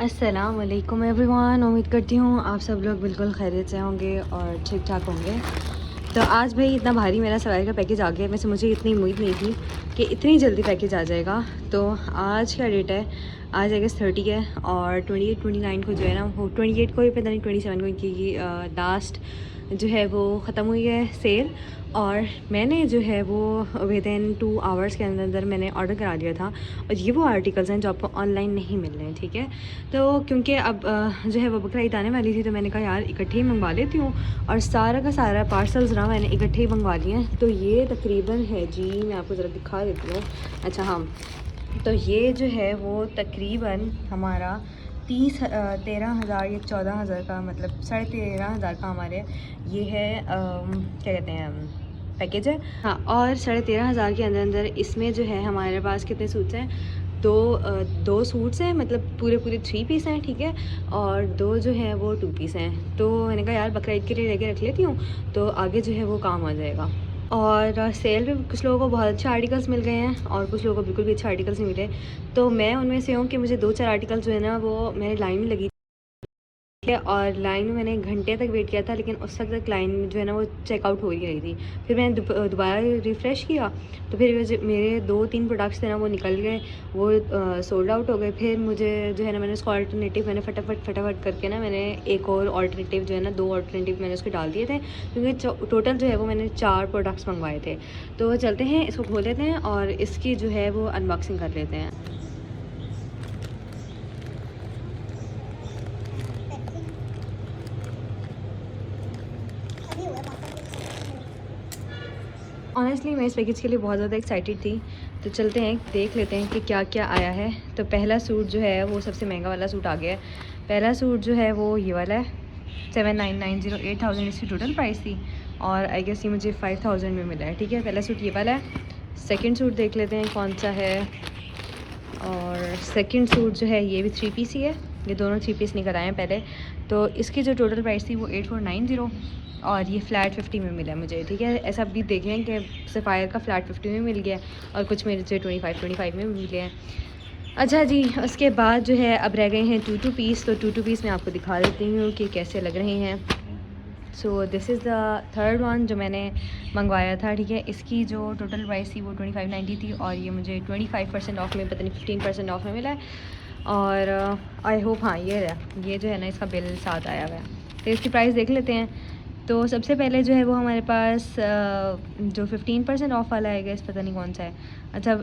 अस्सलाम वालेकुम एवरीवन। उम्मीद करती हूँ आप सब लोग बिल्कुल खैरियत से होंगे और ठीक ठाक होंगे। तो आज भाई इतना भारी मेरा सवारी का पैकेज आ गया। वैसे मुझे इतनी उम्मीद नहीं थी कि इतनी जल्दी पैकेज आ जाएगा। तो आज क्या डेट है? आज अगस्त 30 है और 28-29 को जो है ना, वो 28 को ही पता नहीं 27 को इनकी लास्ट जो है वो ख़त्म हुई है सेल। और मैंने जो है वो विदिन 2 आवर्स के अंदर अंदर मैंने ऑर्डर करा दिया था। और ये वो आर्टिकल्स हैं जो आपको ऑनलाइन नहीं मिल रहे हैं, ठीक है। तो क्योंकि अब जो है वो बकरा ईद आने वाली थी, तो मैंने कहा यार इकट्ठे ही मंगवा लेती हूँ। और सारा का सारा पार्सल्स ना मैंने इकट्ठे ही मंगवा लिए हैं। तो ये तकरीबन है जी, मैं आपको ज़रा दिखा देती हूँ। अच्छा हाँ, तो ये जो है वो तकरीबन हमारा 13,000 या 14,000 का, मतलब 13,500 का हमारे ये है क्या कहते हैं पैकेज है। हाँ, और 13,500 के अंदर अंदर इसमें जो है हमारे पास कितने सूट्स हैं? दो सूट्स हैं, मतलब पूरे पूरे 3 पीस हैं, ठीक है। और दो जो है वो 2 पीस हैं। तो मैंने कहा यार बकरा ईद के लिए लेके रख लेती हूँ, तो आगे जो है वो काम आ जाएगा। और सेल पे कुछ लोगों को बहुत अच्छे आर्टिकल्स मिल गए हैं और कुछ लोगों को बिल्कुल भी अच्छे आर्टिकल्स नहीं मिले। तो मैं उनमें से हूँ कि मुझे 2-4 आर्टिकल्स जो है ना वो मेरी लाइन में लगी है। और लाइन में मैंने घंटे तक वेट किया था, लेकिन उस वक्त तक लाइन जो है ना वो चेकआउट हो ही रही थी। फिर मैंने दोबारा रिफ़्रेश किया, तो फिर मेरे 2-3 प्रोडक्ट्स थे ना वो निकल गए, वो सोल्ड आउट हो गए। फिर मुझे जो है ना, मैंने उसको अल्टरनेटिव मैंने फटाफट करके ना मैंने एक और अल्टरनेटिव जो है ना, 2 अल्टरनेटिव मैंने उसके डाल दिए थे, क्योंकि टोटल जो है वो मैंने 4 प्रोडक्ट्स मंगवाए थे। तो चलते हैं, इसको खोल लेते हैं और इसकी जो है वो अनबॉक्सिंग कर लेते हैं। ऑनेस्टली मैं इस पैकेज के लिए बहुत ज़्यादा एक्साइटेड थी। तो चलते हैं, देख लेते हैं कि क्या क्या आया है। तो पहला सूट जो है वो सबसे महंगा वाला सूट आ गया है। पहला सूट जो है वो ये वाला है, 7990, 8,000 इसकी टोटल प्राइस थी। और आई गेस ये मुझे 5,000 में मिला है, ठीक है। पहला सूट ये वाला है। सेकंड सूट देख लेते हैं कौन सा है। और सेकंड सूट जो है ये भी 3 पीस ही है। ये दोनों 3 पीस निकल आए हैं पहले। तो इसकी जो टोटल प्राइस थी वो 8490, और ये फ़्लैट 50 में मिला मुझे, ठीक है। ऐसा भी देखें कि सफ़ायर का फ़्लैट 50 में मिल गया और कुछ मेरे से 25 में मिले हैं। अच्छा जी, उसके बाद जो है अब रह गए हैं 2 पीस। तो 2 पीस मैं आपको दिखा देती हूँ कि कैसे लग रहे हैं। So this is the third one जो मैंने मंगवाया था, ठीक है। इसकी जो टोटल प्राइस थी वो 2590 थी और ये मुझे 25% ऑफ में, पता नहीं 15% ऑफ में मिला है। और आई होप, हाँ ये जो है ना इसका बिल साथ आया हुआ है। तो इसकी प्राइस देख लेते हैं। तो सबसे पहले जो है वो हमारे पास जो 15% ऑफ वाला है, गैस पता नहीं कौन सा है। अच्छा,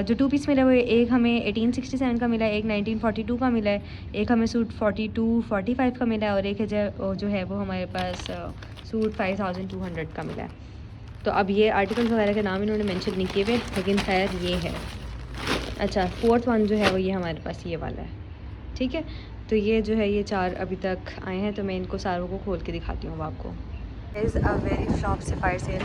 जो 2 पीस मिला है वो एक हमें 1867 का मिला है, एक 1942 का मिला है, एक हमें सूट 42-45 का मिला है, और एक है जो है वो हमारे पास सूट 5200 का मिला है। तो अब ये आर्टिकल्स वगैरह के नाम इन्होंने मेंशन नहीं किए हुए, लेकिन शायद ये है। अच्छा, फोर्थ वन जो है वो ये हमारे पास ये वाला है, ठीक है। तो ये जो है ये 4 अभी तक आए हैं, तो मैं इनको सारों को खोल के दिखाती हूँ आपको। Is a very shop sapphire sale.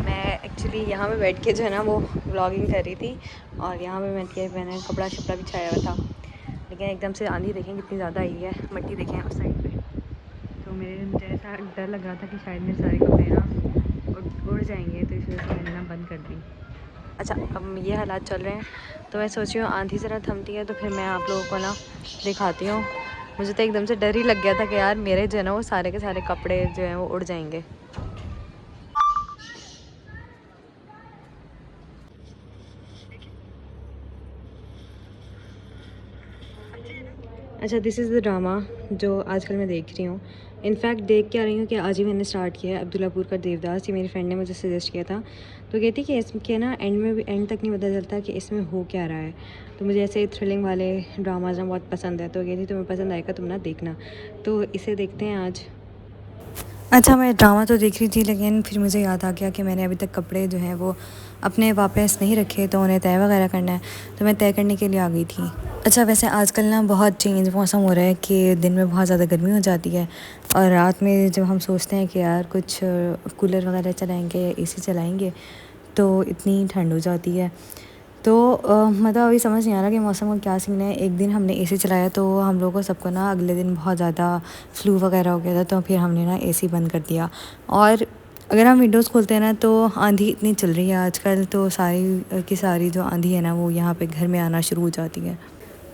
मैं एक्चुअली यहाँ पे बैठ के जो है ना वो व्लॉगिंग कर रही थी, और यहाँ पे बैठ के मैंने कपड़ा शपड़ा बिछाया हुआ था, लेकिन एकदम से आंधी देखें कितनी ज़्यादा आई है, मिट्टी देखें उस साइड पे। तो मुझे ऐसा डर लग रहा था कि शायद मेरे सारे कपड़े ना उड़ जाएंगे, तो इस वजह से मैंने ना बंद कर दी। अच्छा, अब ये हालात चल रहे हैं, तो मैं सोच रही हूँ आंधी ज़रा थमती है तो फिर मैं आप लोगों को ना दिखाती हूँ। मुझे तो एकदम से डर ही लग गया था कि यार मेरे जो है ना वो सारे के सारे कपड़े जो हैं वो उड़ जाएंगे। अच्छा, दिस इज़ द ड्रामा जो आजकल मैं देख रही हूँ। इनफैक्ट देख क्या रही हूँ कि आज ही मैंने स्टार्ट किया है। अब्दुल्लापुर का देवदास, ये मेरी फ्रेंड ने मुझे सजेस्ट किया था। तो कहती कि इसके ना एंड में भी, एंड तक नहीं पता चलता कि इसमें हो क्या रहा है। तो मुझे ऐसे थ्रिलिंग वाले ड्रामाज ना बहुत पसंद है। तो कहती तुम्हें पसंद आएगा, तुम ना देखना। तो इसे देखते हैं आज। अच्छा, मैं ड्रामा तो देख रही थी, लेकिन फिर मुझे याद आ गया कि मैंने अभी तक कपड़े जो हैं वो अपने वापस नहीं रखे, तो उन्हें तय वगैरह करना है। तो मैं तय करने के लिए आ गई थी। अच्छा, वैसे आजकल ना बहुत चेंज मौसम हो रहा है कि दिन में बहुत ज़्यादा गर्मी हो जाती है, और रात में जब हम सोचते हैं कि यार कुछ कूलर वगैरह चलाएंगे या एसी चलाएंगे, तो इतनी ठंड हो जाती है। तो मतलब अभी समझ नहीं आ रहा कि मौसम का क्या सीन है। एक दिन हमने एसी चलाया तो हम लोगों को सबको ना अगले दिन बहुत ज़्यादा फ्लू वगैरह हो गया था, तो फिर हमने ना एसी बंद कर दिया। और अगर हम विंडोज़ खोलते हैं ना तो आंधी इतनी चल रही है आजकल, तो सारी की सारी जो आंधी है ना वो यहाँ पे घर में आना शुरू हो जाती है।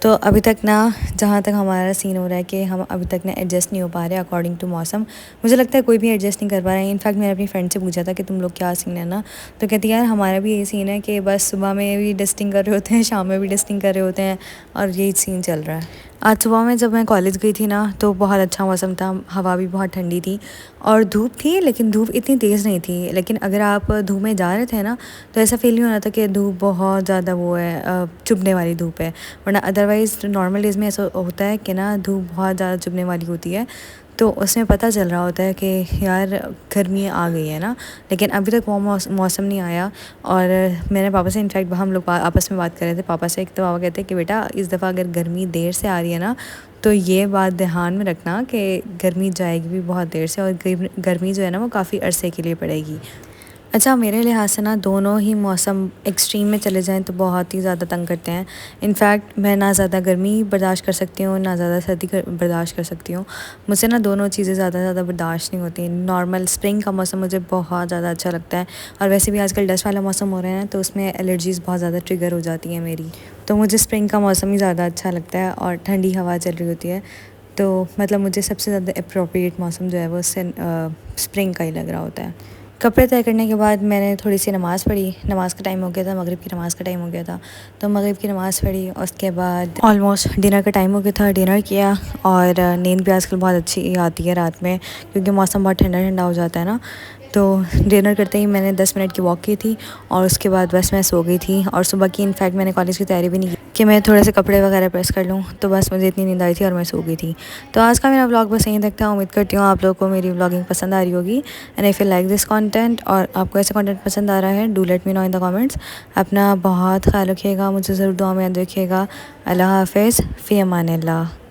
तो अभी तक ना जहाँ तक हमारा सीन हो रहा है कि हम अभी तक ना एडजस्ट नहीं हो पा रहे अकॉर्डिंग टू मौसम। मुझे लगता है कोई भी एडजस्ट नहीं कर पा रहा है। इनफैक्ट मैंने अपनी फ्रेंड से पूछा था कि तुम लोग क्या सीन है ना, तो कहती यार हमारा भी यही सीन है कि बस सुबह में भी डस्टिंग कर रहे होते हैं, शाम में भी डस्टिंग कर रहे होते हैं और यही सीन चल रहा है। आज सुबह में जब मैं कॉलेज गई थी ना तो बहुत अच्छा मौसम था, हवा भी बहुत ठंडी थी और धूप थी, लेकिन धूप इतनी तेज़ नहीं थी। लेकिन अगर आप धूप में जा रहे थे ना तो ऐसा फील नहीं हो रहा था कि धूप बहुत ज़्यादा वो है, चुभने वाली धूप है। वरना अदरवाइज़ नॉर्मल डेज़ में ऐसा होता है कि ना धूप बहुत ज़्यादा चुभने वाली होती है, तो उसमें पता चल रहा होता है कि यार गर्मी आ गई है ना। लेकिन अभी तक वो मौसम नहीं आया। और मेरे पापा से इनफैक्ट हम लोग आपस में बात कर रहे थे पापा से। एक तो पापा कहते हैं कि बेटा इस दफ़ा अगर गर्मी देर से आ रही है ना तो ये बात ध्यान में रखना कि गर्मी जाएगी भी बहुत देर से, और गर्मी जो है ना वो काफ़ी अरसे के लिए पड़ेगी। अच्छा, मेरे लिहाज से ना दोनों ही मौसम एक्सट्रीम में चले जाएं तो बहुत ही ज़्यादा तंग करते हैं। इनफैक्ट मैं ना ज़्यादा गर्मी बर्दाश्त कर सकती हूँ ना ज़्यादा सर्दी बर्दाश्त कर सकती हूँ। मुझे ना दोनों चीज़ें ज़्यादा बर्दाश्त नहीं होती। नॉर्मल स्प्रिंग का मौसम मुझे बहुत ज़्यादा अच्छा लगता है, और वैसे भी आजकल डस्ट वाला मौसम हो रहा है ना तो उसमें एलर्जीज़ बहुत ज़्यादा ट्रिगर हो जाती हैं मेरी। तो मुझे स्प्रिंग का मौसम ही ज़्यादा अच्छा लगता है और ठंडी हवा चल रही होती है, तो मतलब मुझे सबसे ज़्यादा अप्रोप्रिएट मौसम जो है वो स्प्रिंग का ही लग रहा होता है। कपड़े तय करने के बाद मैंने थोड़ी सी नमाज़ पढ़ी। नमाज़ का टाइम हो गया था, मगरिब की नमाज़ का टाइम हो गया था, तो मगरिब की नमाज़ पढ़ी। उसके बाद ऑलमोस्ट डिनर का टाइम हो गया था, डिनर किया। और नींद भी आजकल बहुत अच्छी आती है रात में, क्योंकि मौसम बहुत ठंडा ठंडा हो जाता है ना। तो डिनर करते ही मैंने 10 मिनट की वॉक की थी और उसके बाद बस मैं सो गई थी। और सुबह की इनफैक्ट मैंने कॉलेज की तैयारी भी नहीं की कि मैं थोड़े से कपड़े वगैरह प्रेस कर लूँ, तो बस मुझे इतनी नींद आई थी और मैं सो गई थी। तो आज का मेरा व्लॉग बस यहीं तक था। उम्मीद करती हूँ आप लोगों को मेरी व्लॉगिंग पसंद आ रही होगी। And if you like this content और आपको ऐसा कंटेंट पसंद आ रहा है, do let me know in the comments. अपना बहुत ख्याल रखिएगा, मुझे ज़रूर दुआ में याद रखिएगा। अल्लाह हाफ़िज़, फ़ी अमान अल्लाह।